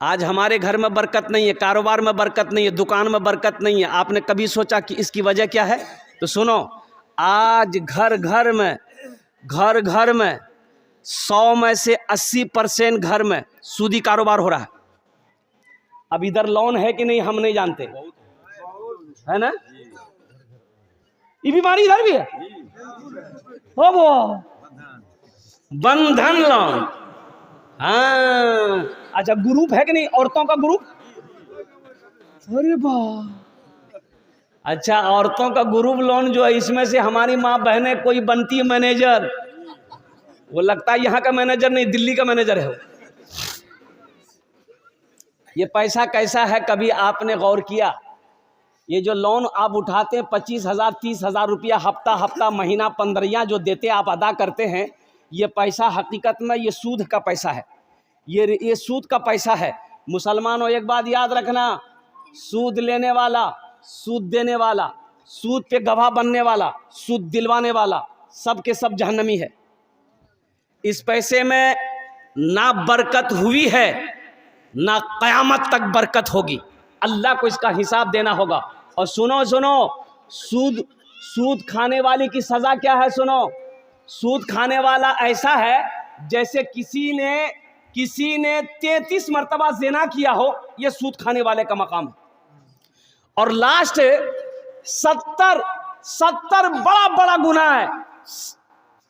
आज हमारे घर में बरकत नहीं है, कारोबार में बरकत नहीं है, दुकान में बरकत नहीं है। आपने कभी सोचा कि इसकी वजह क्या है? तो सुनो, आज घर घर में 100 में से 80% घर में सूदी कारोबार हो रहा है। अब इधर लोन है कि नहीं हम नहीं जानते, है ना? ये बीमारी इधर भी है, हो वो बंधन लोन। हाँ, अच्छा, ग्रुप है कि नहीं, औरतों का ग्रुप? अरे वाह, अच्छा, औरतों का ग्रुप लोन जो है, इसमें से हमारी माँ बहनें कोई बनती है मैनेजर, वो लगता है यहाँ का मैनेजर नहीं, दिल्ली का मैनेजर है वो। ये पैसा कैसा है, कभी आपने गौर किया? ये जो लोन आप उठाते हैं 25,000 30,000 रुपया हफ्ता महीना 15 जो देते आप अदा करते हैं, ये पैसा हकीकत में ये सूद का पैसा है, ये सूद का पैसा है। मुसलमानों, एक बात याद रखना, सूद लेने वाला, सूद देने वाला, सूद पे गवाह बनने वाला, सूद दिलवाने वाला, सब के सब जहन्नमी है। इस पैसे में ना बरकत हुई है, ना क़यामत तक बरकत होगी। अल्लाह को इसका हिसाब देना होगा। और सुनो, सूद खाने वाले की सजा क्या है? सुनो, सूद खाने वाला ऐसा है जैसे किसी ने 33 मरतबा ज़िना किया हो, यह सूद खाने वाले का मकाम है। और लास्ट 70 बड़ा गुनाह है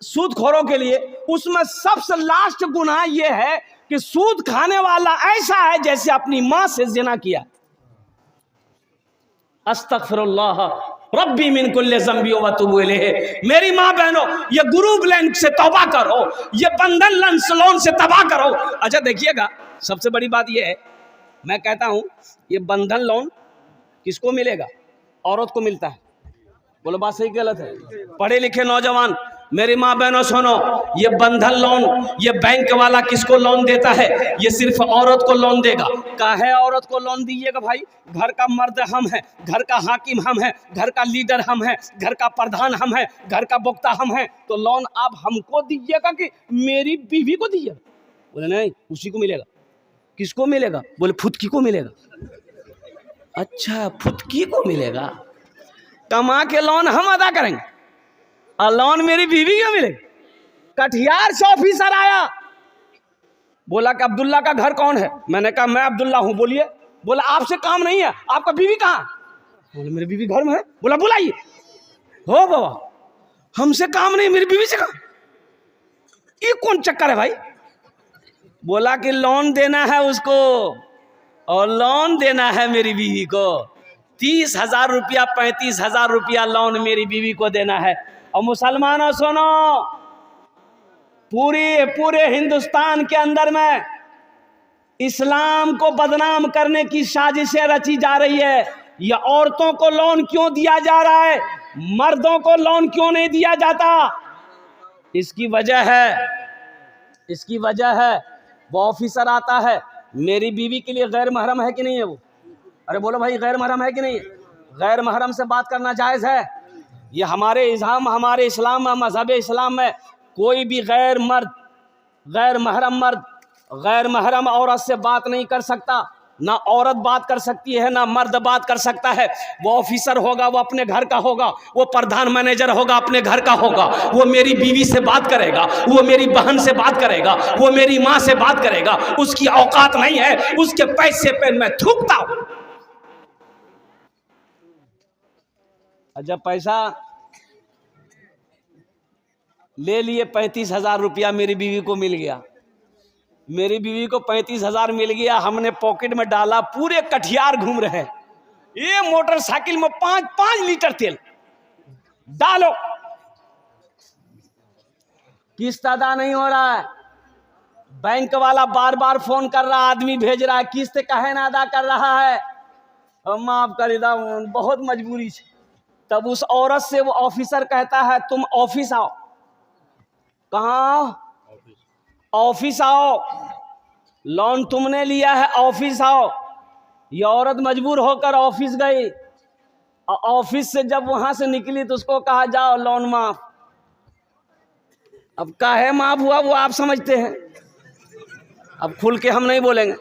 सूदखोरों के लिए। उसमें सबसे लास्ट गुनाह यह है कि सूद खाने वाला ऐसा है जैसे अपनी मां से ज़िना किया। अस्तगफिरुल्लाह रब्बी मिन कुल्li ज़ंबी व अतूबु इलैह। मेरी माँ बहनों, ये ग्रुप लोन से तौबा करो, ये बंधन लोन से तौबा करो। अच्छा देखिएगा, सबसे बड़ी बात ये है, मैं कहता हूँ ये बंधन लोन किसको मिलेगा? औरत को मिलता है। बोलो बात सही गलत है? पढ़े लिखे नौजवान, मेरी माँ बहनों सुनो, ये बंधन लोन, ये बैंक वाला किसको लोन देता है? ये सिर्फ औरत को लोन देगा। काहे औरत को लोन दीजिएगा भाई? घर का मर्द हम हैं, घर का हाकिम हम हैं, घर का लीडर हम हैं, घर का प्रधान हम हैं, घर का वक्ता हम हैं, तो लोन आप हमको दीजिएगा कि मेरी बीवी को दीजिएगा? बोले नहीं, उसी को मिलेगा। किसको मिलेगा? बोले फुदकी को मिलेगा। अच्छा, फुदकी को मिलेगा। कमा के लोन हम अदा करेंगे और लोन मेरी बीवी को मिलेगा। कटिहार से ऑफिसर आया, बोला कि अब्दुल्ला का घर कौन है? मैंने कहा मैं अब्दुल्ला हूं। बोलिए। बोला आपसे काम नहीं है, आपका बीवी कहाँ? बोले मेरी बीवी घर में है। बोला बुलाइए। हो बाबा, हमसे काम नहीं, मेरी बीवी से काम। ये कौन चक्कर है भाई? बोला कि लोन देना है उसको, और लोन देना है मेरी बीवी को। 30,000 रुपया 35,000 रुपया लोन मेरी बीवी को देना है। और मुसलमानों सुनो, पूरे हिंदुस्तान के अंदर में इस्लाम को बदनाम करने की साजिशें रची जा रही है। ये औरतों को लोन क्यों दिया जा रहा है, मर्दों को लोन क्यों नहीं दिया जाता? इसकी वजह है वो ऑफिसर आता है, मेरी बीवी के लिए गैर महरम है कि नहीं है वो? अरे बोलो भाई, गैर महरम है कि नहीं? गैर महरम से बात करना जायज़ है? ये हमारे इस्लाम में, मजहब इस्लाम में कोई भी गैर महरम औरत से बात नहीं कर सकता। ना औरत बात कर सकती है, ना मर्द बात कर सकता है। वो ऑफिसर होगा, वो अपने घर का होगा, वो प्रधान मैनेजर होगा, अपने घर का होगा। वो मेरी बीवी से बात करेगा, वो मेरी बहन से बात करेगा, वो मेरी माँ से बात करेगा। उसकी औकात नहीं है, उसके पैसे पे मैं थूकता हूं। जब पैसा ले लिए 35,000 रुपया मेरी बीवी को मिल गया, मेरी बीवी को 35,000 मिल गया, हमने पॉकेट में डाला, पूरे कटिहार घूम रहे हैं। ये मोटरसाइकिल में 5 लीटर तेल डालो, किस्त अदा नहीं हो रहा है। बैंक वाला बार बार फोन कर रहा, आदमी भेज रहा है, किस्त काहे ना अदा कर रहा है? माफ कर दा, बहुत मजबूरी है। तब उस औरत से वो ऑफिसर कहता है तुम ऑफिस आओ। कहाँ? ऑफिस आओ, लोन तुमने लिया है, ऑफिस आओ। ये औरत मजबूर होकर ऑफिस गई। ऑफिस से जब वहां से निकली तो उसको कहा जाओ लोन माफ। अब काहे माफ हुआ वो आप समझते हैं, अब खुल के हम नहीं बोलेंगे।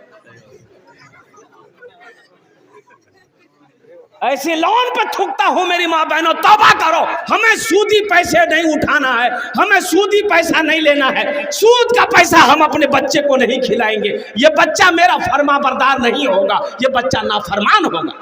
ऐसे लोन पे थूकता हूं मेरी माँ बहनों, तौबा करो। हमें सूदी पैसे नहीं उठाना है, हमें सूदी पैसा नहीं लेना है। सूद का पैसा हम अपने बच्चे को नहीं खिलाएंगे। ये बच्चा मेरा फर्मा बरदार नहीं होगा, ये बच्चा नाफरमान होगा।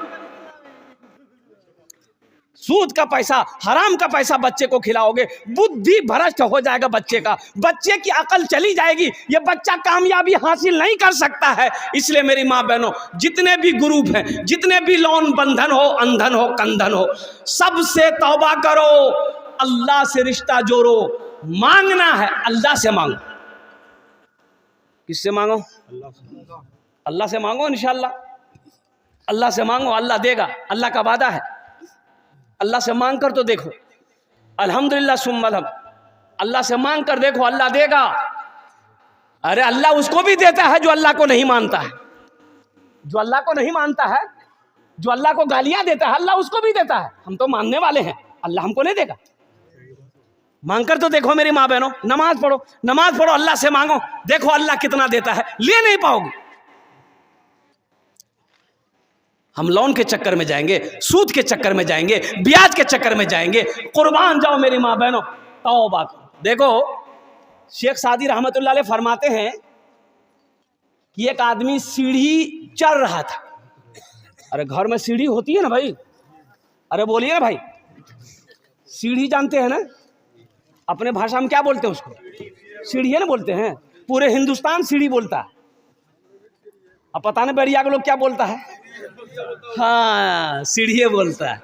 सूद का पैसा, हराम का पैसा बच्चे को खिलाओगे, बुद्धि भ्रष्ट हो जाएगा बच्चे का, बच्चे की अकल चली जाएगी, ये बच्चा कामयाबी हासिल नहीं कर सकता है। इसलिए मेरी माँ बहनों, जितने भी ग्रुप हैं, जितने भी लोन बंधन हो, अंधन हो, कंधन हो, सबसे तौबा करो, अल्लाह से रिश्ता जोड़ो। मांगना है अल्लाह से मांगो। किससे मांगो? अल्लाह से मांगो। इंशाअल्लाह अल्लाह से मांगो, अल्लाह देगा, अल्लाह का वादा है। अल्लाह से मांग कर तो देखो, अल्हम्दुलिल्लाह सुम्मा अल्हम्द। अल्लाह से मांग कर देखो, अल्लाह देगा। अरे अल्लाह उसको भी देता है जो अल्लाह को नहीं मानता है, जो अल्लाह को नहीं मानता है, जो अल्लाह को गालियां देता है, अल्लाह उसको भी देता है। हम तो मानने वाले हैं, अल्लाह हमको नहीं देगा। मांग कर तो देखो मेरी माँ बहनों, नमाज पढ़ो, नमाज पढ़ो, अल्लाह से मांगो, देखो अल्लाह कितना देता है। ले नहीं पाओगे। हम लोन के चक्कर में जाएंगे, सूद के चक्कर में जाएंगे, ब्याज के चक्कर में जाएंगे। कुर्बान जाओ मेरी माँ बहनों, तौबा करो। देखो शेख सादी रहमतुल्लाह अलैह फरमाते हैं कि एक आदमी सीढ़ी चढ़ रहा था। अरे घर में सीढ़ी होती है ना भाई, अरे बोलिए ना भाई, सीढ़ी जानते हैं ना? अपने भाषा में क्या बोलते हैं उसको? सीढ़ी है ना बोलते हैं। पूरे हिंदुस्तान सीढ़ी बोलता है। अब पता नहीं बैरिया के लोग क्या बोलता है। हाँ, सीढ़ी बोलता है।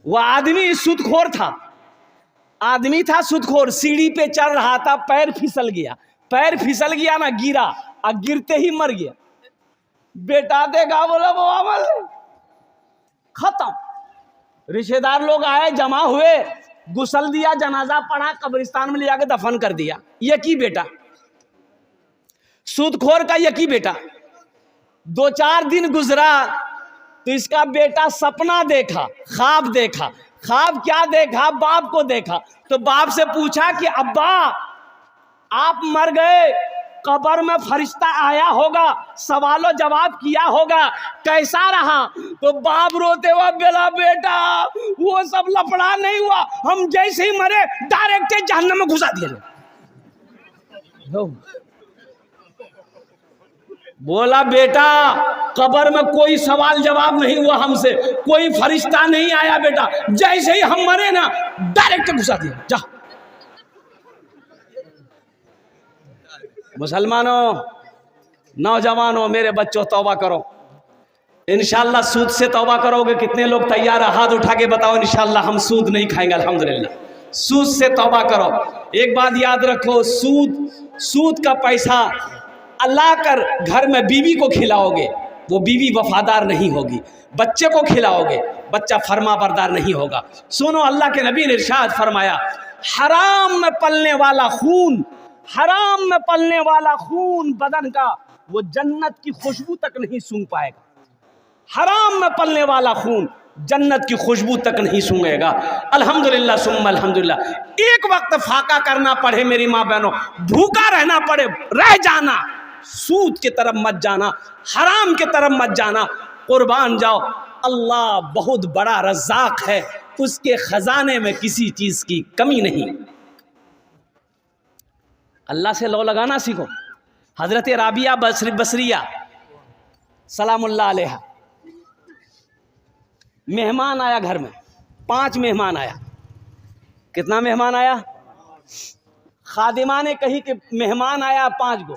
वह आदमी सुदखोर था, आदमी था सुदखोर, सीढ़ी पे चढ़ रहा था, पैर फिसल गया, पैर फिसल गया ना, गिरा और गिरते ही मर गया। बेटा देखा, बोला वो अमल खत्म। रिश्तेदार लोग आए, जमा हुए, गुसल दिया, जनाजा पढ़ा, कब्रिस्तान में ले जाकर दफन कर दिया। यकी बेटा, सूदखोर का यकी बेटा। 2-4 दिन गुजरा तो इसका बेटा सपना देखा, ख्वाब देखा। ख्वाब क्या देखा? बाप को देखा। तो बाप से पूछा कि अब्बा आप मर गए, कब्र में फरिश्ता आया होगा, सवालो जवाब किया होगा, कैसा रहा? तो बाप रोते हुआ बोला, बेटा वो सब लफड़ा नहीं हुआ, हम जैसे ही मरे डायरेक्ट जहन्नम में घुसा दिया। बोला बेटा कब्र में कोई सवाल जवाब नहीं हुआ हमसे, कोई फरिश्ता नहीं आया बेटा, जैसे ही हम मरे ना डायरेक्ट घुसा दिया। जा मुसलमानों, नौजवानों, मेरे बच्चों, तौबा करो। इंशाअल्लाह सूद से तौबा करोगे। कितने लोग तैयार है? हाथ उठा के बताओ। इंशाअल्लाह हम सूद नहीं खाएंगे, अल्हम्दुलिल्लाह। सूद से तौबा करो। एक बात याद रखो, सूद का पैसा अल्लाह कर घर में बीवी को खिलाओगे, वो बीवी वफादार नहीं होगी। बच्चे को खिलाओगे, बच्चा फर्मा बरदार नहीं होगा। सुनो, अल्लाह के नबी ने इरशाद फरमाया, हराम में पलने वाला खून, हराम में पलने वाला खून बदन का, वो जन्नत की खुशबू तक नहीं सूंघ पाएगा। हराम में पलने वाला खून जन्नत की खुशबू तक नहीं सूंघेगा। अल्हम्दुलिल्लाह सुम्मा अल्हम्दुलिल्लाह। एक वक्त फाका करना पड़े मेरी माँ बहनों, भूखा रहना पड़े, रह जाना, सूद की तरफ मत जाना, हराम की तरफ मत जाना। कुर्बान जाओ, अल्लाह बहुत बड़ा रज़्ज़ाक़ है, उसके खजाने में किसी चीज की कमी नहीं। अल्लाह से लो लगाना सीखो। हजरत राबिया बसरिया सलामुल्लाह अलैहा, मेहमान आया घर में, 5 मेहमान आया। कितना मेहमान आया? खादिमा ने कही कि मेहमान आया 5 गो।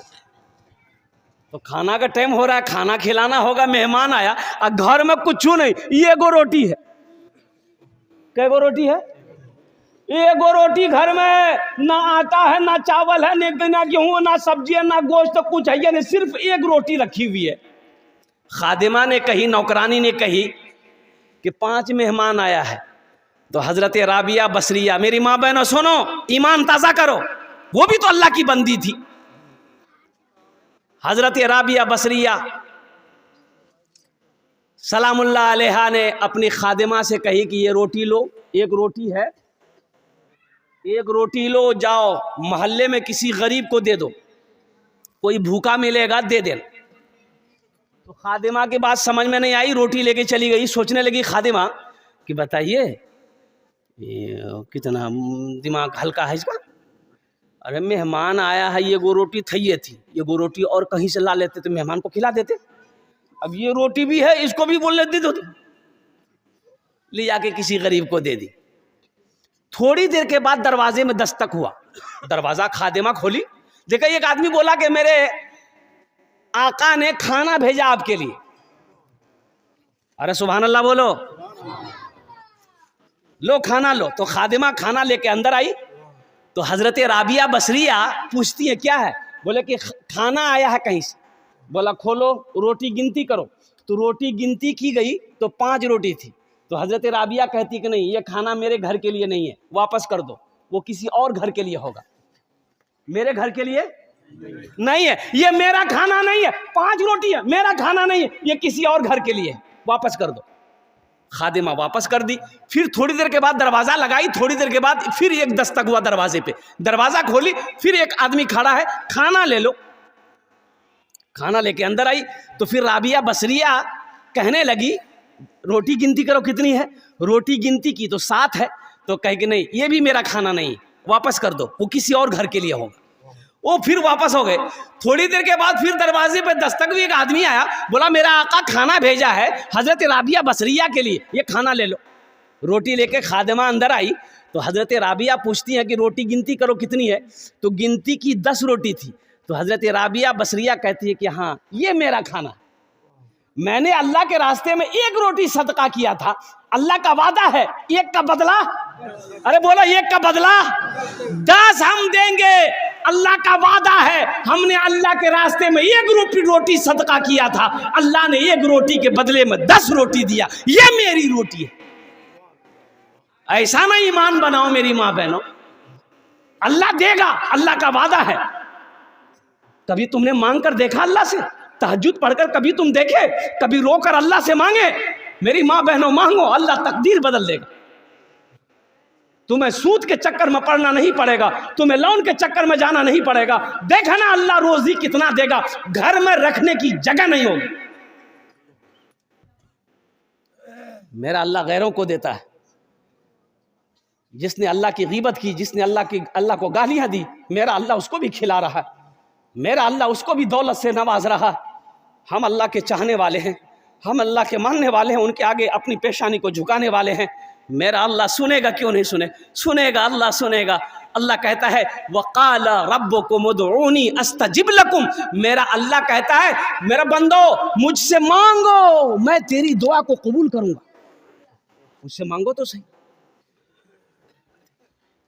तो खाना का टाइम हो रहा है, खाना खिलाना होगा, मेहमान आया और घर में कुछ नहीं, ये 1 रोटी है। कै गो रोटी है? 1 रोटी घर में, ना आटा है, ना चावल है, ना गेहूं, ना सब्जी है, ना गोश्त, तो कुछ है ये नहीं, सिर्फ 1 रोटी रखी हुई है। खादिमा ने कही, नौकरानी ने कही कि 5 मेहमान आया है। तो हजरत राबिया बसरिया, मेरी माँ बहनों सुनो, ईमान ताज़ा करो, वो भी तो अल्लाह की बंदी थी। हजरत राबिया बसरिया सलामुल्लाह अलैहा ने अपनी खादिमा से कही कि ये रोटी लो, 1 रोटी है, 1 रोटी लो, जाओ मोहल्ले में किसी गरीब को दे दो, कोई भूखा मिलेगा दे देना। तो खादिमा की बात समझ में नहीं आई, रोटी लेके चली गई। सोचने लगी खादिमा कि बताइए कितना दिमाग हल्का है इसका। अरे मेहमान आया है, ये गो रोटी थैये थी, ये गो रोटी और कहीं से ला लेते तो मेहमान को खिला देते। अब ये रोटी भी है, इसको भी बोल लेते तो ले जाके किसी गरीब को दे दी। थोड़ी देर के बाद दरवाजे में दस्तक हुआ। दरवाजा खादिमा खोली, देखा एक आदमी बोला कि मेरे आका ने खाना भेजा आपके लिए। अरे सुभान अल्लाह बोलो, लो खाना लो। तो खादिमा खाना लेके अंदर आई तो हजरत राबिया बसरिया पूछती है क्या है? बोले कि खाना आया है कहीं से। बोला खोलो रोटी गिनती करो। तो रोटी गिनती की गई तो 5 रोटी थी। तो हजरत राबिया कहती कि नहीं, ये खाना मेरे घर के लिए नहीं है, वापस कर दो, वो किसी और घर के लिए होगा, मेरे घर के लिए नहीं है, ये मेरा खाना नहीं है। 5 रोटी है, मेरा खाना नहीं है, ये किसी और घर के लिए है, वापस कर दो। खादिमा वापस कर दी। फिर थोड़ी देर के बाद दरवाजा लगाई, थोड़ी देर के बाद फिर एक दस्तक हुआ दरवाजे पे। दरवाजा खोली, फिर एक आदमी खड़ा है, खाना ले लो। खाना लेके अंदर आई तो फिर राबिया बसरिया कहने लगी रोटी गिनती करो कितनी है। रोटी गिनती की तो 7 है। तो कहे कि नहीं, ये भी मेरा खाना नहीं, वापस कर दो, वो किसी और घर के लिए होगा। वो फिर वापस हो गए। थोड़ी देर के बाद फिर दरवाजे पे दस्तक हुई, एक आदमी आया, बोला मेरा आका खाना भेजा है हजरत राबिया बसरिया के लिए, ये खाना ले लो। रोटी लेके खादिमा अंदर आई तो हजरत राबिया पूछती हैं कि रोटी गिनती करो कितनी है। तो गिनती की 10 रोटी थी। तो हजरत राबिया बसरिया कहती है कि हाँ, ये मेरा खाना, मैंने अल्लाह के रास्ते में 1 रोटी सदका किया था, अल्लाह का वादा है 1 का बदला, अरे बोलो 1 का बदला 10 हम देंगे, अल्लाह का वादा है। हमने अल्लाह के रास्ते में 1 रोटी सदका किया था, अल्लाह ने 1 रोटी के बदले में 10 रोटी दिया, ये मेरी रोटी है। ऐसा ना ईमान बनाओ मेरी माँ बहनों, अल्लाह देगा, अल्लाह का वादा है। कभी तुमने मांग कर देखा अल्लाह से? तहज्जुद पढ़कर कभी तुम देखे? कभी रोकर अल्लाह से मांगे? मेरी माँ बहनों मांगो, अल्लाह तकदीर बदल देगा। तुम्हें सूद के चक्कर में पड़ना नहीं पड़ेगा, तुम्हें लोन के चक्कर में जाना नहीं पड़ेगा। देखा ना अल्लाह रोजी कितना देगा, घर में रखने की जगह नहीं होगी। मेरा अल्लाह गैरों को देता है। जिसने अल्लाह की गीबत की, जिसने अल्लाह को गालियां दी, मेरा अल्लाह उसको भी खिला रहा है, मेरा अल्लाह उसको भी दौलत से नवाज रहा। हम अल्लाह के चाहने वाले हैं, हम अल्लाह के मानने वाले हैं, उनके आगे अपनी पेशानी को झुकाने वाले हैं। मेरा अल्लाह सुनेगा, क्यों नहीं सुनेगा, अल्लाह सुनेगा। अल्लाह कहता है वक़ाला रब्बुकुम उदऊनी अस्तजिब लकुम, मेरा अल्लाह कहता है मेरा बंदो मुझसे मांगो, मैं तेरी दुआ को कबूल करूंगा। मुझसे मांगो तो सही।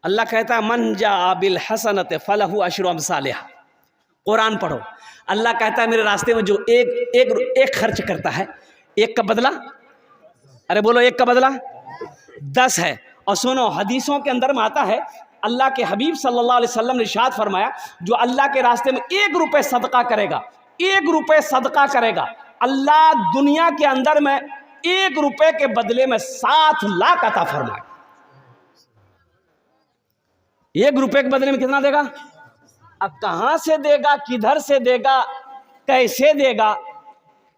अल्लाह कहता है मन जा बिल हसनत फलहु अशरु अमसालिहा। कुरान पढ़ो, अल्लाह कहता है मेरे रास्ते में जो एक खर्च करता है, 1 का बदला, अरे बोलो 1 का बदला 10 है। और सुनो, हदीसों के अंदर में आता है, अल्लाह के हबीब सल्लल्लाहु अलैहि वसल्लम ने इरशाद फरमाया, जो अल्लाह के रास्ते में 1 रुपए सदका करेगा, 1 रुपए सदका करेगा, अल्लाह दुनिया के अंदर में 1 रुपए के बदले में 7 लाख अता फरमाए। 1 रुपए के बदले में कितना देगा? अब कहां से देगा, किधर से देगा, कैसे देगा,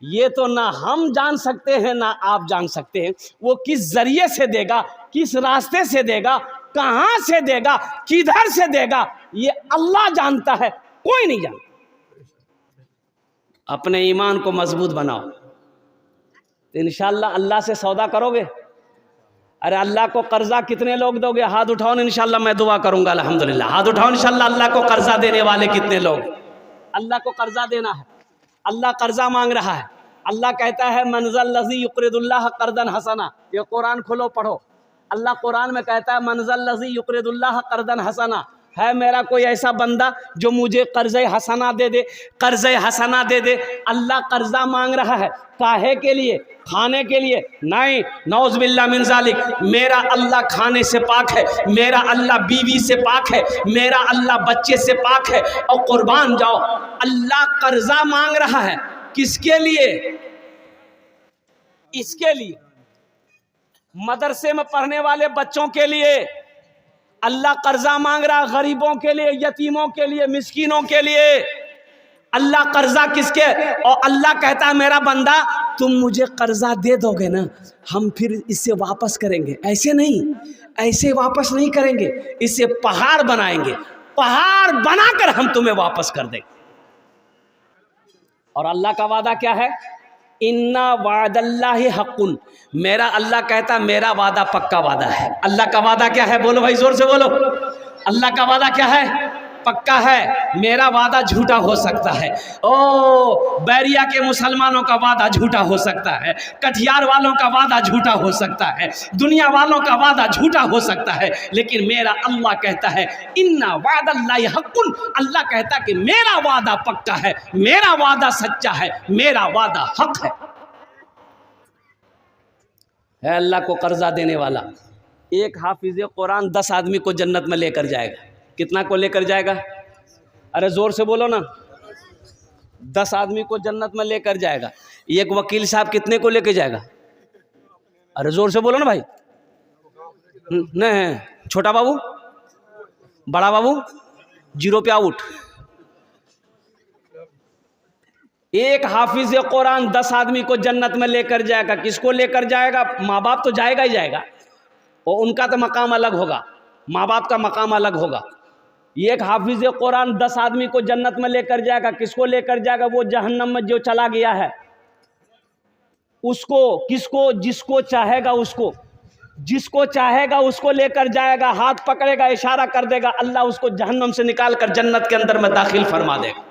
ये तो ना हम जान सकते हैं ना आप जान सकते हैं। वो किस जरिए से देगा, किस रास्ते से देगा, कहां से देगा, किधर से देगा, ये अल्लाह जानता है, कोई नहीं जानता। अपने ईमान को मजबूत बनाओ तो इंशाअल्लाह अल्लाह से सौदा करोगे। अरे अल्लाह को कर्जा कितने लोग दोगे? हाथ उठाओ ना, इंशाअल्लाह मैं दुआ करूंगा। अल्हम्दुलिल्लाह, हाथ उठाओ इंशाअल्लाह। अल्लाह को कर्जा देने वाले कितने लोग? अल्लाह को कर्जा देना है, अल्लाह कर्जा मांग रहा है। अल्लाह कहता है मनज़ल लज़ी युक़रिदुल्लाह क़र्दन हसना। ये कुरान खोलो पढ़ो, अल्लाह कुरान में कहता है मनज़ल लज़ी युक़रिदुल्लाह क़र्दन हसना। है मेरा कोई ऐसा बंदा जो मुझे कर्ज़ हसना दे दे, कर्ज़ हसना दे दे। अल्लाह कर्जा मांग रहा है, काहे के लिए? खाने के लिए नहीं, नौज़ बिल्लाह मिन ज़ालिक। मेरा अल्लाह खाने से पाक है, मेरा अल्लाह बीवी से पाक है, मेरा अल्लाह बच्चे से पाक है। और कुर्बान जाओ, अल्लाह कर्जा मांग रहा है, किसके लिए? इसके लिए, मदरसे में पढ़ने वाले बच्चों के लिए अल्लाह कर्जा मांग रहा है, गरीबों के लिए, यतीमों के लिए, मिस्कीनों के लिए। अल्लाह कर्जा किसके, और अल्लाह कहता है मेरा बंदा तुम मुझे कर्जा दे दोगे ना, हम फिर इससे वापस करेंगे। ऐसे नहीं, ऐसे वापस नहीं करेंगे, इससे पहाड़ बनाएंगे, पहाड़ बनाकर हम तुम्हें वापस कर देंगे। और अल्लाह का वादा क्या है, इन्ना वादल्लाहि हक़्क़ुन, मेरा अल्लाह कहता मेरा वादा पक्का वादा है। अल्लाह का वादा क्या है, बोलो भाई जोर से बोलो, अल्लाह का वादा क्या है, पक्का है। मेरा वादा झूठा हो सकता है, ओ बैरिया के मुसलमानों का वादा झूठा हो सकता है, कटिहार वालों का वादा झूठा हो सकता है, दुनिया वालों का वादा झूठा हो सकता है, लेकिन मेरा अल्लाह कहता है इन्ना वादल्लाहि हक़्क़ुन, अल्लाह कहता कि मेरा वादा पक्का है, मेरा वादा सच्चा है, मेरा वादा हक है। अल्लाह को कर्जा देने वाला। एक हाफिज कुरान 10 आदमी को जन्नत में लेकर जाएगा। कितना को लेकर जाएगा, अरे जोर से बोलो ना, 10 आदमी को जन्नत में लेकर जाएगा। एक वकील साहब कितने को लेकर जाएगा, अरे जोर से बोलो ना भाई। नहीं, छोटा बाबू, बड़ा बाबू, 0 पे आउट। एक हाफिज कुरान 10 आदमी को जन्नत में लेकर जाएगा। किसको लेकर जाएगा, माँ बाप तो जाएगा ही जाएगा, और उनका तो मकाम अलग होगा, माँ बाप का मकाम अलग होगा। एक हाफिज कुरान 10 आदमी को जन्नत में लेकर जाएगा। किसको लेकर जाएगा, वो जहन्नम में जो चला गया है उसको, किसको, जिसको चाहेगा उसको, जिसको चाहेगा उसको लेकर जाएगा, हाथ पकड़ेगा, इशारा कर देगा, अल्लाह उसको जहन्नम से निकाल कर जन्नत के अंदर में दाखिल फरमा देगा।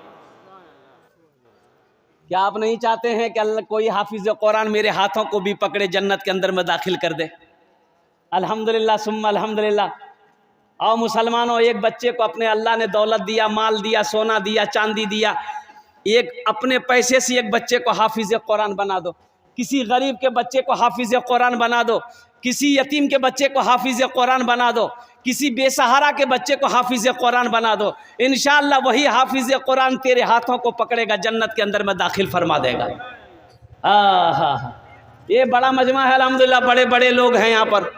क्या आप नहीं चाहते हैं कि अल्लाह कोई हाफिज कुरान मेरे हाथों को भी पकड़े जन्नत के अंदर में दाखिल कर दे। अल्हम्दुलिल्लाह सुम्मा अल्हम्दुलिल्लाह। और मुसलमानों, एक बच्चे को अपने अल्लाह ने दौलत दिया, माल दिया, सोना दिया, चांदी दिया, एक अपने पैसे से एक बच्चे को हाफिज कुरान बना दो, किसी गरीब के बच्चे को हाफिज कुरान बना दो, किसी यतीम के बच्चे को हाफिज कुरान बना दो, किसी बेसहारा के बच्चे को हाफिज कुरान बना दो, इंशाअल्लाह वही हाफिज कुरान तेरे हाथों को पकड़ेगा, जन्नत के अंदर में दाखिल फरमा देगा। ये बड़ा मजमा है अल्हम्दुलिल्लाह, बड़े बड़े लोग हैं यहाँ पर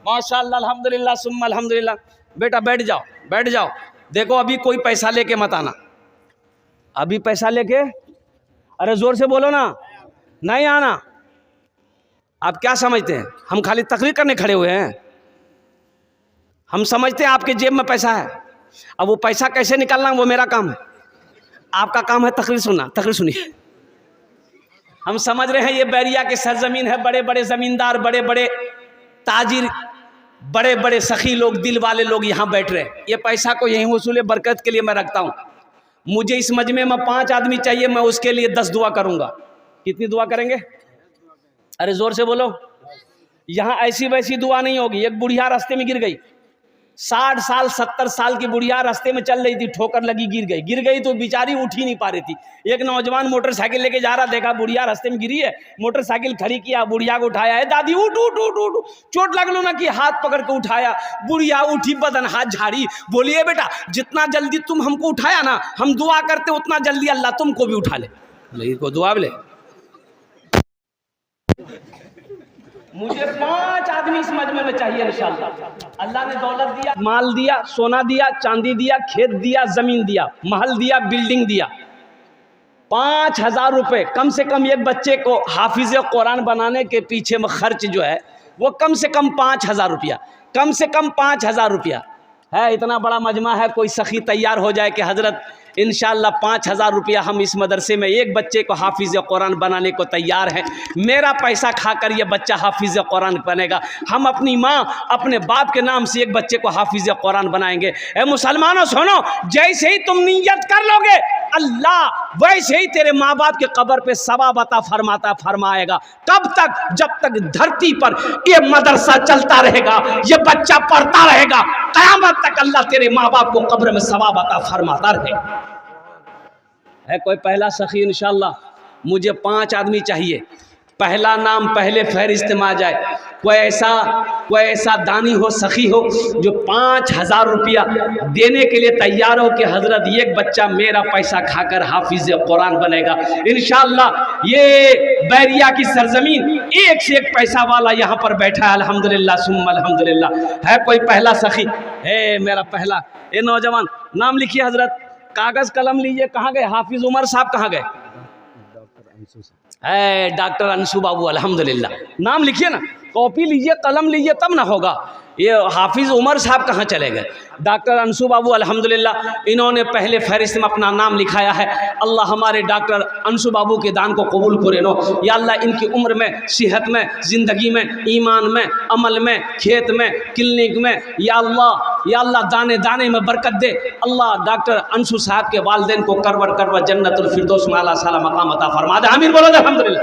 माशाअल्लाह अल्हम्दुलिल्लाह सुम्मा अल्हम्दुलिल्लाह। बेटा बैठ जाओ, बैठ जाओ। देखो अभी कोई पैसा लेके मत आना, अभी पैसा लेके, अरे जोर से बोलो ना, नहीं आना। आप क्या समझते हैं हम खाली तकरीर करने खड़े हुए हैं? हम समझते हैं आपके जेब में पैसा है, अब वो पैसा कैसे निकालना वो मेरा काम है, आपका काम है तकरीर सुनना। तकरीर सुनिए। हम समझ रहे हैं ये बैरिया के सरजमीन है, बड़े बड़े जमींदार, बड़े बड़े ताजिर, बड़े बड़े सखी लोग, दिल वाले लोग यहाँ बैठ रहे हैं। ये पैसा को यहीं वसूले बरकत के लिए मैं रखता हूँ। मुझे इस मजमे में 5 आदमी चाहिए, मैं उसके लिए 10 दुआ करूँगा। कितनी दुआ करेंगे, अरे जोर से बोलो। यहाँ ऐसी वैसी दुआ नहीं होगी। एक बुढ़िया रास्ते में गिर गई, 60 साल 70 साल की बुढ़िया रास्ते में चल रही थी, ठोकर लगी, गिर गई तो बेचारी उठ ही नहीं पा रही थी। एक नौजवान मोटरसाइकिल लेके जा रहा, देखा बुढ़िया रास्ते में गिरी है, मोटरसाइकिल खड़ी किया, बुढ़िया को उठाया, है दादी उठ उठ उठ उठ, चोट लग लो ना कि हाथ पकड़ के उठाया। बुढ़िया उठी, बदन हाथ झाड़ी, बोलिए बेटा जितना जल्दी तुम हमको उठाया ना, हम दुआ करते उतना जल्दी अल्लाह तुमको भी उठा ले। को दुआ ले। मुझे 5 आदमी इस मजमे में चाहिए इंशाअल्लाह। अल्लाह ने दौलत दिया, माल दिया, सोना दिया, चांदी दिया, खेत दिया, जमीन दिया, महल दिया, बिल्डिंग दिया। 5000 रुपये कम से कम एक बच्चे को हाफिज कुरान बनाने के पीछे में खर्च जो है वो कम से कम 5000 रुपया, कम से कम 5000 रुपया है। इतना बड़ा मजमा है, कोई सखी तैयार हो जाए कि हजरत इंशाअल्लाह 5000 रुपया हम इस मदरसे में एक बच्चे को हाफिज कुरान बनाने को तैयार हैं। मेरा पैसा खाकर ये बच्चा हाफिज कुरान बनेगा। हम अपनी माँ अपने बाप के नाम से एक बच्चे को हाफिज कुरान बनाएंगे। ए मुसलमानों सुनो, जैसे ही तुम नियत कर लोगे अल्लाह वैसे ही तेरे माँ बाप के कब्र पे सवाब अता फरमाएगा। कब तक? जब तक धरती पर ये मदरसा चलता रहेगा, ये बच्चा पढ़ता रहेगा, क़यामत तक अल्लाह तेरे माँ बाप को कब्र में सवाब अता फरमाता रहेगा। है कोई पहला सखी? इंशाअल्लाह मुझे 5 आदमी चाहिए, पहला नाम पहले फहरिस्त में आ जाए। कोई ऐसा दानी हो, सखी हो जो 5000 रुपया देने के लिए तैयार हो कि हजरत एक बच्चा मेरा पैसा खाकर हाफिज कुरान बनेगा। इंशाअल्लाह ये बैरिया की सरजमीन एक से एक पैसा वाला यहाँ पर बैठा है। अल्हम्दुलिल्लाह सुम्मा अल्हम्दुलिल्लाह। है कोई पहला सखी? है मेरा पहला। ये नौजवान नाम लिखिए हजरत, कागज कलम लीजिए। कहाँ गए हाफिज उमर साहब, कहाँ गए? है डॉक्टर अंशु बाबू, अल्हम्दुलिल्लाह। नाम लिखिए ना, कॉपी लीजिए, कलम लीजिए, तब ना होगा। ये हाफिज उमर साहब कहाँ चले गए? डॉक्टर अंशु बाबू अल्हम्दुलिल्लाह, इन्होंने पहले फहरिस्त में अपना नाम लिखाया है। अल्लाह हमारे डॉक्टर अंशु बाबू के दान को कबूल करे नो। या अल्लाह इनकी उम्र में, सेहत में, ज़िंदगी में, ईमान में, अमल में, खेत में, क्लिनिक में, या अल्लाह दाने दाने में बरकत दे। अल्लाह डॉक्टर अंशु साहब के वालिदैन को करवर करवर जन्नतुल फिरदौस में आला साला मकाम अता फरमा दे। आमीन बोलो अल्हम्दुलिल्लाह।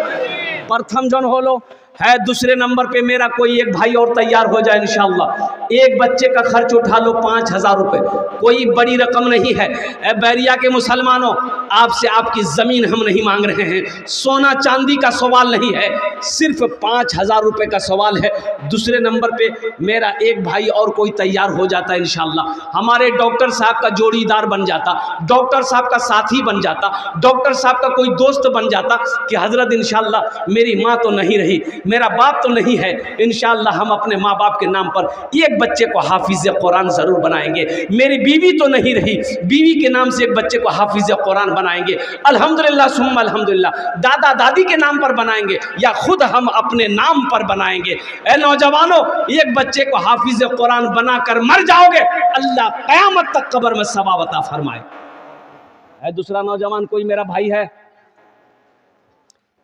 प्रथम जन हो लो है। दूसरे नंबर पे मेरा कोई एक भाई और तैयार हो जाए इंशाअल्लाह। एक बच्चे का खर्च उठा लो 5000 रुपये, कोई बड़ी रकम नहीं है। बैरिया के मुसलमानों, आपसे आपकी ज़मीन हम नहीं मांग रहे हैं, सोना चांदी का सवाल नहीं है, सिर्फ 5000 रुपये का सवाल है। दूसरे नंबर पे मेरा एक भाई और कोई तैयार हो जाता है इंशाअल्लाह, हमारे डॉक्टर साहब का जोड़ीदार बन जाता, डॉक्टर साहब का साथी बन जाता, डॉक्टर साहब का कोई दोस्त बन जाता कि हज़रत इंशाअल्लाह मेरी माँ तो नहीं रही, मेरा बाप तो नहीं है, इंशाअल्लाह हम अपने माँ बाप के नाम पर एक बच्चे को हाफिज़ कुरान ज़रूर बनाएंगे। मेरी बीवी तो नहीं रही, बीवी के नाम से एक बच्चे को हाफिज़ कुरान बनाएंगे। अल्हम्दुलिल्लाह सुम्मा अल्हम्दुलिल्लाह। दादा दादी के नाम पर बनाएंगे या खुद हम अपने नाम पर बनाएंगे। ए नौजवानों, एक बच्चे को हाफिज़ कुरान बनाकर मर जाओगे, अल्लाह क़यामत तक कब्र में सवाब अता फरमाए। दूसरा नौजवान कोई मेरा भाई है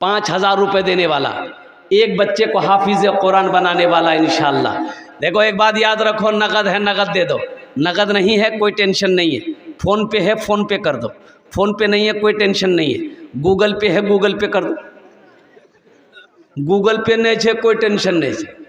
5000 रुपये देने वाला, एक बच्चे को हाफिज़ कुरान बनाने वाला इंशाअल्लाह। देखो एक बात याद रखो, नगद है नगद दे दो, नगद नहीं है कोई टेंशन नहीं है, फ़ोन पे है फ़ोन पे कर दो, फ़ोन पे नहीं है कोई टेंशन नहीं है, गूगल पे है गूगल पे कर दो, गूगल पे नहीं है कोई टेंशन नहीं है।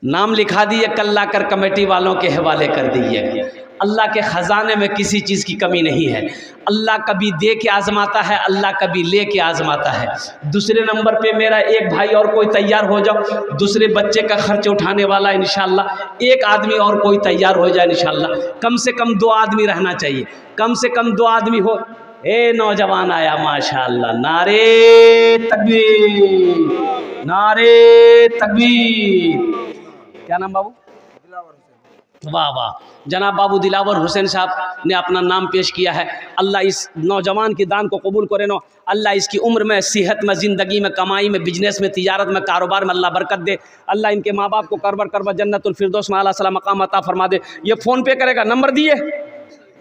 नाम लिखा दिए, कल्ला कर कमेटी वालों के हवाले कर दिए। अल्लाह के ख़जाने में किसी चीज़ की कमी नहीं है। अल्लाह कभी दे के आज़माता है, अल्लाह कभी ले के आज़माता है। दूसरे नंबर पे मेरा एक भाई और कोई तैयार हो जाओ, दूसरे बच्चे का खर्च उठाने वाला इंशाअल्लाह। एक आदमी और कोई तैयार हो जाए इंशाअल्लाह। कम से कम 2 आदमी रहना चाहिए, कम से कम 2 आदमी हो। ए नौजवान आया माशाअल्लाह, नारे तकबीर, नारे तकबीर। क्या नाम बाबू? वाह वाह, जनाब बाबू दिलावर हुसैन साहब ने अपना नाम पेश किया है। अल्लाह इस नौजवान की दान को कबूल करे नो। अल्लाह इसकी उम्र में, सेहत में, ज़िंदगी में, कमाई में, बिजनेस में, तिजारत में, कारोबार में अल्लाह बरकत दे। अल्लाह इनके माँ बाप को करबर करबर जन्नतुल फिरदौस में आला साला मकाम अता फरमा दे। ये फ़ोन पे करेगा, नंबर दिए,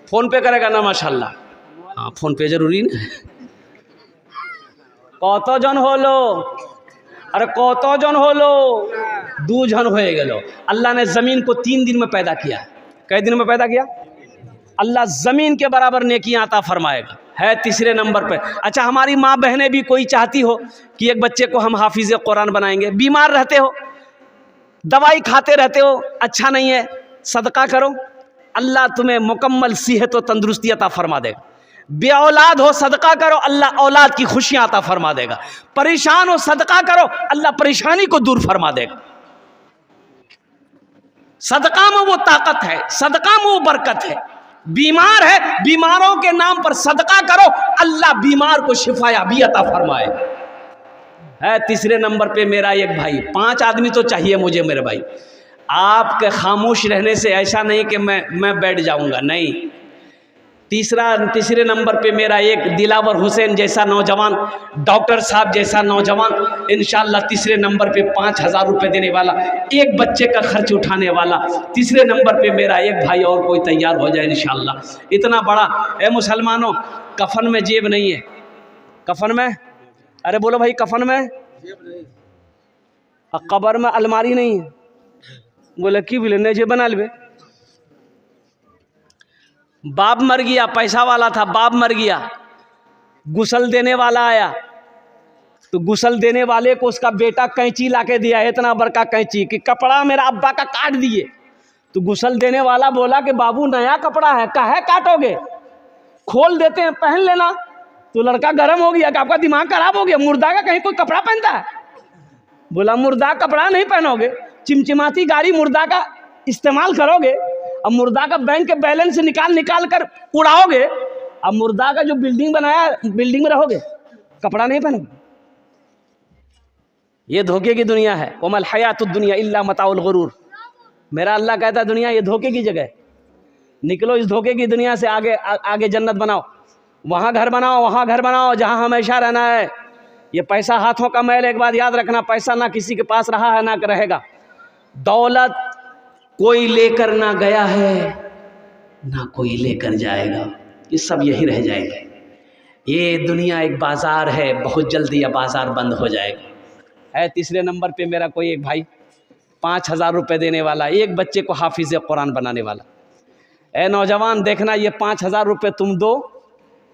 फ़ोन पे करेगा ना माशाअल्लाह। हाँ फ़ोन पे जरूरी ना। कत जन होलो, अरे कत जन होलो? 2 जन हो गए। अल्लाह ने ज़मीन को 3 दिन में पैदा किया। कई दिन में पैदा किया? अल्लाह ज़मीन के बराबर नेकियां अता फरमाएगा। है तीसरे नंबर पर। अच्छा, हमारी माँ बहनें भी कोई चाहती हो कि एक बच्चे को हम हाफिज़ कुरान बनाएंगे, बीमार रहते हो, दवाई खाते रहते हो, अच्छा नहीं है, सदका करो, अल्लाह तुम्हें मुकम्मल सेहत और तंदुरुस्ती अता फरमा देगा। बे औलाद हो, सदका करो, अल्लाह औलाद की खुशियाँ अता फरमा देगा। परेशान हो, सदका करो, अल्लाह परेशानी को दूर फरमा देगा। सदका में वो ताकत है, सदका में वो बरकत है। बीमार है, बीमारों के नाम पर सदका करो, अल्लाह बीमार को शिफायाबी अता फरमाए। है तीसरे नंबर पे मेरा एक भाई। 5 आदमी तो चाहिए मुझे मेरे भाई। आपके खामोश रहने से ऐसा नहीं कि मैं बैठ जाऊंगा, नहीं। तीसरे नंबर पे मेरा एक दिलावर हुसैन जैसा नौजवान, डॉक्टर साहब जैसा नौजवान, इंशाअल्लाह तीसरे नंबर पे 5000 रुपये देने वाला, एक बच्चे का खर्च उठाने वाला। तीसरे नंबर पे मेरा एक भाई और कोई तैयार हो जाए इंशाअल्लाह। इतना बड़ा। ए मुसलमानों, कफन में जेब नहीं है, कफन में, अरे बोलो भाई, कफन में कब्र में अलमारी नहीं है। बोले की बोले नहीं, जेब बना ले। बाप मर गया, पैसा वाला था, बाप मर गया, गुसल देने वाला आया, तो गुसल देने वाले को उसका बेटा कैंची लाके दिया, इतना बड़का कैंची कि कपड़ा मेरा अब्बा का काट दिए। तो गुसल देने वाला बोला कि बाबू नया कपड़ा है, काहे काटोगे, खोल देते हैं, पहन लेना। तो लड़का गर्म हो गया कि आपका दिमाग खराब हो गया, मुर्दा का कहीं कोई कपड़ा पहनता है? बोला मुर्दा कपड़ा नहीं पहनोगे, चिमचिमाती गाड़ी मुर्दा का इस्तेमाल करोगे, अब मुर्दा का बैंक के बैलेंस निकाल कर उड़ाओगे, अब मुर्दा का जो बिल्डिंग बनाया, बिल्डिंग में रहोगे, कपड़ा नहीं पहनोगे। ये धोखे की दुनिया है। वमल हयातुद दुनिया इल्ला मताउल गुरूर। मेरा अल्लाह कहता है दुनिया ये धोखे की जगह है। निकलो इस धोखे की दुनिया से, आगे आगे जन्नत बनाओ, वहाँ घर बनाओ, वहाँ घर बनाओ जहाँ हमेशा रहना है। ये पैसा हाथों का मैल, एक बात याद रखना, पैसा ना किसी के पास रहा है ना रहेगा। दौलत कोई लेकर ना गया है ना कोई लेकर जाएगा, ये सब यही रह जाएगा। ये दुनिया एक बाज़ार है, बहुत जल्दी यह बाज़ार बंद हो जाएगा। है तीसरे नंबर पे मेरा कोई एक भाई 5,000 रुपये देने वाला, एक बच्चे को हाफिज़ कुरान बनाने वाला। ए नौजवान देखना, ये 5,000 रुपये तुम दो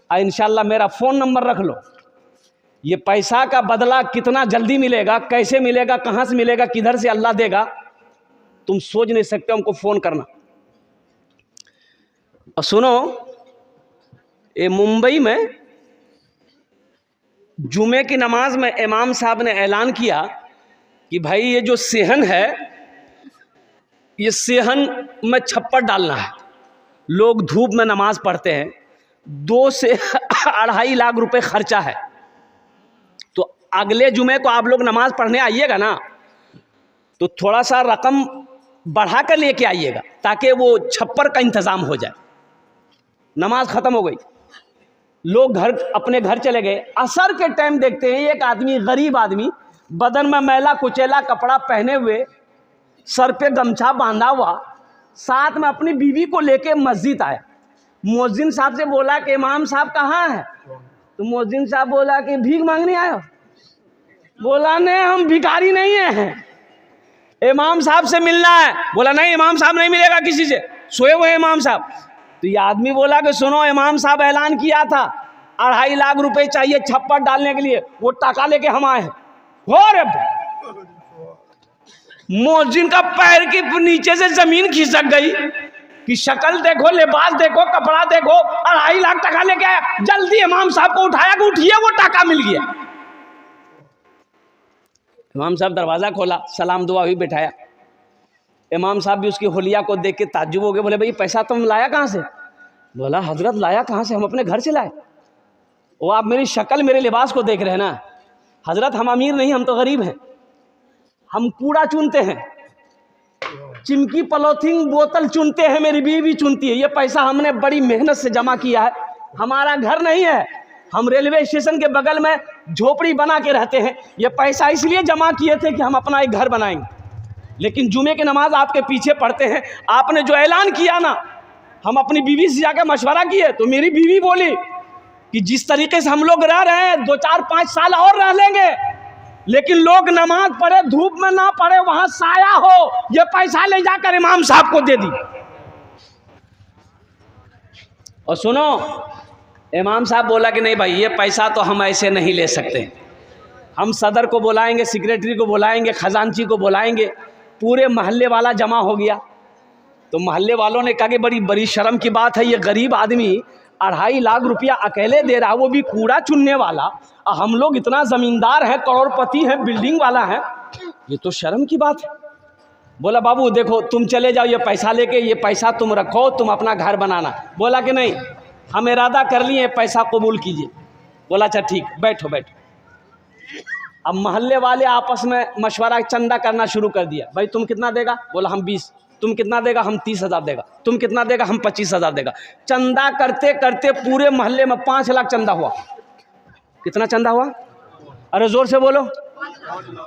और इंशाल्लाह मेरा फ़ोन नंबर रख लो। ये पैसा का बदला कितना जल्दी मिलेगा, कैसे मिलेगा, कहाँ से मिलेगा, किधर से अल्लाह देगा, तुम सोच नहीं सकते। हमको फ़ोन करना। और सुनो, ये मुंबई में जुमे की नमाज में इमाम साहब ने ऐलान किया कि भाई ये जो सेहन है, ये सेहन में छप्पर डालना है। लोग धूप में नमाज पढ़ते हैं, 2 से 2.5 लाख रुपए खर्चा है। तो अगले जुमे को आप लोग नमाज पढ़ने आइएगा ना, तो थोड़ा सा रकम बढ़ा कर लेके आइएगा ताकि वो छप्पर का इंतज़ाम हो जाए। नमाज ख़त्म हो गई, लोग घर अपने घर चले गए। असर के टाइम देखते हैं एक आदमी, गरीब आदमी, बदन में मैला कुचैला कपड़ा पहने हुए, सर पे गमछा बांधा हुआ, साथ में अपनी बीवी को लेके मस्जिद आया। मुअज्जिन साहब से बोला कि इमाम साहब कहाँ है? तो मुअज्जिन साहब बोला कि भीख मांगने आए हो? बोला नहीं, हम भिखारी नहीं हैं, इमाम साहब से मिलना है। बोला नहीं, इमाम साहब नहीं मिलेगा किसी से, सोए हुए इमाम साहब। तो ये आदमी बोला कि सुनो, इमाम साहब ऐलान किया था 2.5 लाख रुपए चाहिए छप्पर डालने के लिए, वो टाका लेके हम आए हैं। हो रे, मुअज्जिन का पैर के नीचे से जमीन खिसक गई कि शक्ल देखो, लिबास देखो, कपड़ा देखो, 2.5 लाख टका लेके आया। जल्दी इमाम साहब को उठाया कि उठिए, वो टाका मिल गया। इमाम साहब दरवाज़ा खोला, सलाम दुआ हुई, बैठाया। इमाम साहब भी उसकी होलिया को देख के ताज्जुब हो गए। बोले भाई पैसा तुम लाया कहाँ से? बोला हजरत लाया कहाँ से, हम अपने घर से लाए। वो आप मेरी शक्ल मेरे लिबास को देख रहे हैं ना हजरत, हम अमीर नहीं, हम तो गरीब हैं, हम कूड़ा चुनते हैं, चिमकी पॉलीथीन बोतल चुनते हैं, मेरी बीवी चुनती है। ये पैसा हमने बड़ी मेहनत से जमा किया है, हमारा घर नहीं है, हम रेलवे स्टेशन के बगल में झोपड़ी बना के रहते हैं। ये पैसा इसलिए जमा किए थे कि हम अपना एक घर बनाएंगे। लेकिन जुमे की नमाज आपके पीछे पढ़ते हैं। आपने जो ऐलान किया ना, हम अपनी बीवी से जाकर मशवरा किए, तो मेरी बीवी बोली कि जिस तरीके से हम लोग रह रहे हैं 2, 4, 5 साल और रह लेंगे, लेकिन लोग नमाज पढ़े, धूप में ना पढ़े, वहां साया हो, ये पैसा ले जाकर इमाम साहब को दे दी। और सुनो, इमाम साहब बोला कि नहीं भाई, ये पैसा तो हम ऐसे नहीं ले सकते, हम सदर को बुलाएंगे, सेक्रेटरी को बुलाएंगे, खजांची को बुलाएंगे। पूरे मोहल्ले वाला जमा हो गया। तो मोहल्ले वालों ने कहा कि बड़ी बड़ी शर्म की बात है, ये गरीब आदमी 2.5 लाख रुपया अकेले दे रहा, वो भी कूड़ा चुनने वाला, और हम लोग इतना ज़मींदार हैं, करोड़पति हैं, बिल्डिंग वाला है, ये तो शर्म की बात है। बोला बाबू देखो, तुम चले जाओ ये पैसा लेके, ये पैसा तुम रखो, तुम अपना घर बनाना। बोला कि नहीं, हम इरादा कर लिए, पैसा कबूल कीजिए। बोला अच्छा ठीक, बैठो बैठो। अब मोहल्ले वाले आपस में मशवरा चंदा करना शुरू कर दिया। भाई तुम कितना देगा? बोला हम 20। तुम कितना देगा? हम 30,000 देगा। तुम कितना देगा? हम 25,000 देगा। चंदा करते करते पूरे मोहल्ले में 5 लाख चंदा हुआ। कितना चंदा हुआ? अरे जोर से बोलो।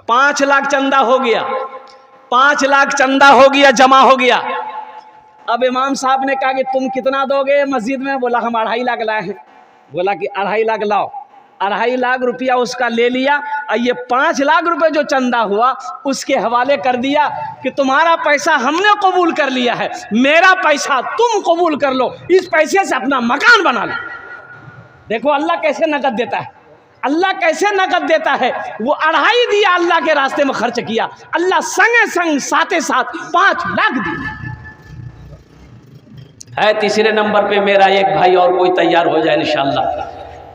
5 लाख चंदा हो गया। 5 लाख चंदा हो गया, जमा हो गया। अब इमाम साहब ने कहा कि तुम कितना दोगे मस्जिद में? बोला हम 2.5 लाख लाए हैं। बोला कि 2.5 लाख लाओ। 2.5 लाख रुपया उसका ले लिया और ये 5 लाख रुपए जो चंदा हुआ उसके हवाले कर दिया कि तुम्हारा पैसा हमने कबूल कर लिया है, मेरा पैसा तुम कबूल कर लो, इस पैसे से अपना मकान बना लो। देखो अल्लाह कैसे नकद देता है, अल्लाह कैसे नकद देता है। वो 2.5 दिया, अल्लाह के रास्ते में खर्च किया, अल्लाह संगे संग साथे साथ 5 लाख दिए। है तीसरे नंबर पे मेरा एक भाई, और कोई तैयार हो जाए इंशाअल्लाह।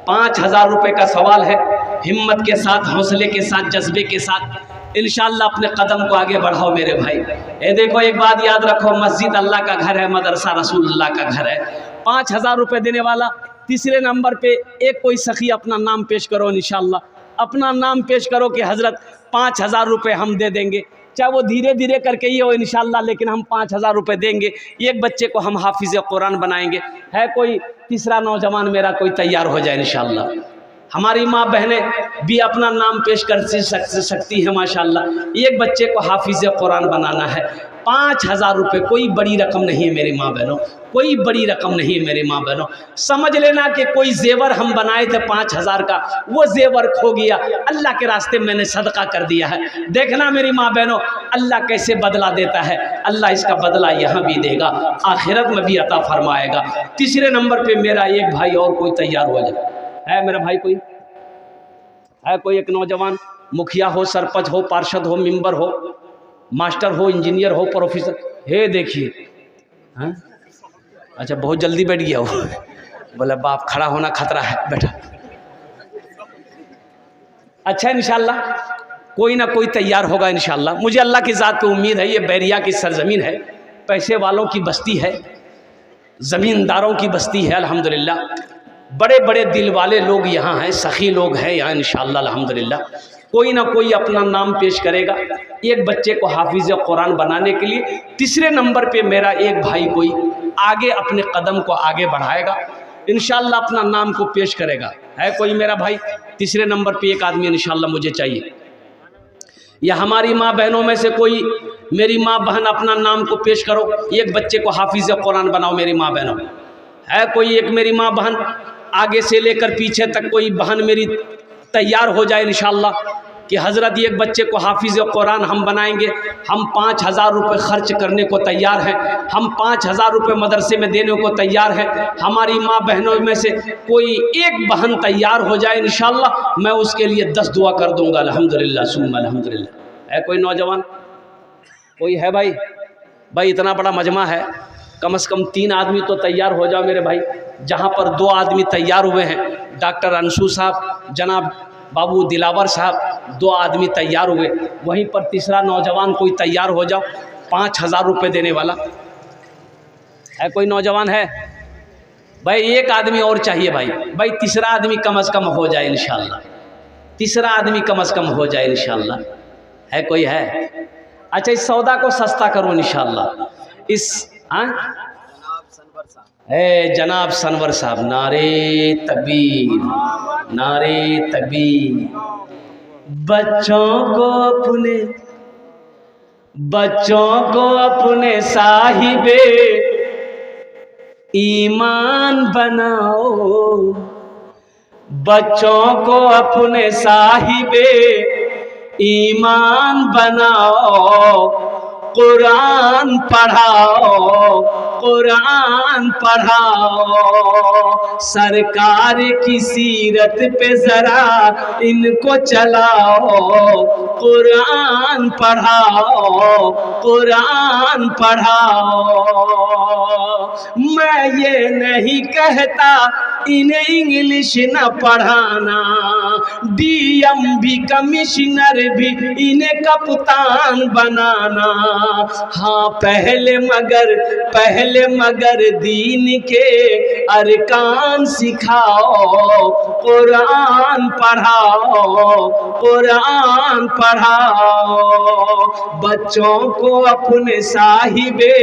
5,000 रुपये का सवाल है। हिम्मत के साथ, हौसले के साथ, जज्बे के साथ इंशाअल्लाह अपने कदम को आगे बढ़ाओ मेरे भाई। ये देखो एक बात याद रखो, मस्जिद अल्लाह का घर है, मदरसा रसूलुल्लाह का घर है। 5,000 रुपये देने वाला। तीसरे नंबर पे एक कोई सखी अपना नाम पेश करो इंशाअल्लाह, अपना नाम पेश करो कि हज़रत 5,000 रुपये हम दे देंगे। चाहे वो धीरे धीरे करके ही हो इंशाल्लाह, लेकिन हम 5,000 रुपये देंगे, एक बच्चे को हम हाफिज़ कुरान बनाएंगे। है कोई तीसरा नौजवान मेरा कोई तैयार हो जाए इंशाल्लाह। हमारी माँ बहनें भी अपना नाम पेश कर सकती है माशाल्लाह। एक बच्चे को हाफिज़ कुरान बनाना है, 5,000 रुपये कोई बड़ी रकम नहीं है मेरी माँ बहनों, कोई बड़ी रकम नहीं है मेरी माँ बहनों। समझ लेना कि कोई जेवर हम बनाए थे 5,000 का, वो जेवर खो गया, अल्लाह के रास्ते मैंने सदका कर दिया है। देखना मेरी माँ बहनों अल्लाह कैसे बदला देता है, अल्लाह इसका बदला यहाँ भी देगा, आखिरत में भी अता फरमाएगा। तीसरे नंबर पे मेरा एक भाई और कोई तैयार हो जाए। है मेरा भाई कोई है? कोई एक नौजवान, मुखिया हो, सरपंच हो, पार्षद हो, मेंबर हो, मास्टर हो, इंजीनियर हो, प्रोफेसर। हे देखिए, हाँ अच्छा बहुत जल्दी बैठ गया वो, बोला बाप खड़ा होना खतरा है, बैठा। अच्छा इंशाल्लाह कोई ना कोई तैयार होगा इंशाल्लाह। मुझे अल्लाह की ज़ात पे उम्मीद है, ये बैरिया की सरजमीन है, पैसे वालों की बस्ती है, ज़मींदारों की बस्ती है अल्हम्दुलिल्लाह। बड़े बड़े दिल वाले लोग यहाँ हैं, सखी लोग हैं यहाँ इंशाल्लाह अल्हम्दुलिल्लाह। कोई ना कोई अपना नाम पेश करेगा एक बच्चे को हाफिज़ कुरान बनाने के लिए। तीसरे नंबर पे मेरा एक भाई कोई आगे अपने कदम को आगे बढ़ाएगा इंशाल्लाह, अपना नाम को पेश करेगा। है कोई मेरा भाई? तीसरे नंबर पे एक आदमी इंशाल्लाह मुझे चाहिए। या हमारी माँ बहनों में से कोई, मेरी माँ बहन अपना नाम को पेश करो, एक बच्चे को हाफिज़ कुरान बनाओ मेरी माँ बहनों। है कोई एक मेरी माँ बहन आगे से लेकर पीछे तक कोई बहन मेरी तैयार हो जाए इंशाल्लाह कि हज़रत एक बच्चे को हाफिज़ कुरान हम बनाएंगे, हम 5,000 रुपये खर्च करने को तैयार हैं, हम 5,000 रुपये मदरसे में देने को तैयार हैं। हमारी माँ बहनों में से कोई एक बहन तैयार हो जाए इंशाल्लाह, मैं उसके लिए 10 दुआ कर दूंगा अल्हम्दुलिल्लाह सुम्मा अल्हम्दुलिल्लाह। है कोई नौजवान? कोई है भाई? भाई इतना बड़ा मजमा है, कम से कम 3 आदमी तो तैयार हो जाओ मेरे भाई। जहाँ पर 2 आदमी तैयार हुए हैं, डॉक्टर अंशु साहब, जनाब बाबू दिलावर साहब, 2 आदमी तैयार हुए, वहीं पर तीसरा नौजवान कोई तैयार हो जाओ, 5,000 रुपये देने वाला। है कोई नौजवान है? भाई एक आदमी और चाहिए भाई। भाई तीसरा आदमी कम से कम हो जाए इंशाल्लाह, तीसरा आदमी कम से कम हो जाए इंशाल्लाह। है कोई है? अच्छा इस सौदा को सस्ता करो इंशाल्लाह। इस जनाब सनवर साहब, नारे तकबीर, नारे तकबीर। बच्चों को अपने साहिबे ईमान बनाओ, बच्चों को अपने साहिबे ईमान बनाओ, कुरान पढ़ाओ, कुरान पढ़ाओ। सरकार की सीरत पे जरा इनको चलाओ, कुरान पढ़ाओ, कुरान पढ़ाओ। मैं ये नहीं कहता इन्हें इंग्लिश न पढ़ाना, डीएम भी कमिश्नर भी इन्हें कप्तान बनाना। हाँ पहले मगर दीन के अरकान सिखाओ, कुरान पढ़ाओ, कुरान पढ़ाओ। बच्चों को अपने साहिबे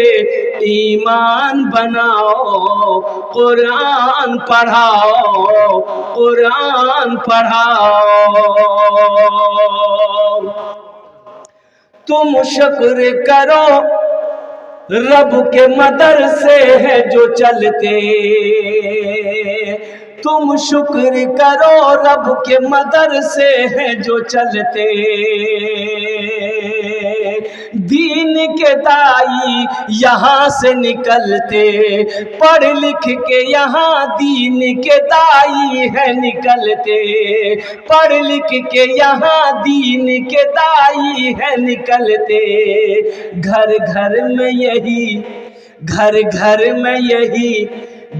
ईमान बनाओ, कुरान पढ़ाओ, कुरान पढ़ाओ। तुम शुक्र करो रब के मदरसे हैं जो चलते, तुम शुक्र करो रब के मदरसे हैं जो चलते। दीन के दाई यहाँ से निकलते, पढ़ लिख के यहाँ दीन के दाई है निकलते, पढ़ लिख के यहाँ दीन के दाई है निकलते। घर घर में यही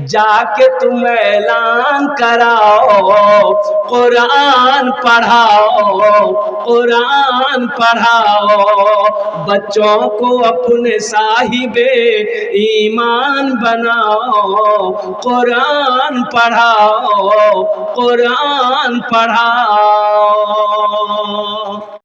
जाके तुम ऐलान कराओ, कुरान पढ़ाओ, कुरान पढ़ाओ। बच्चों को अपने साहिबे ईमान बनाओ, कुरान पढ़ाओ, कुरान पढ़ाओ।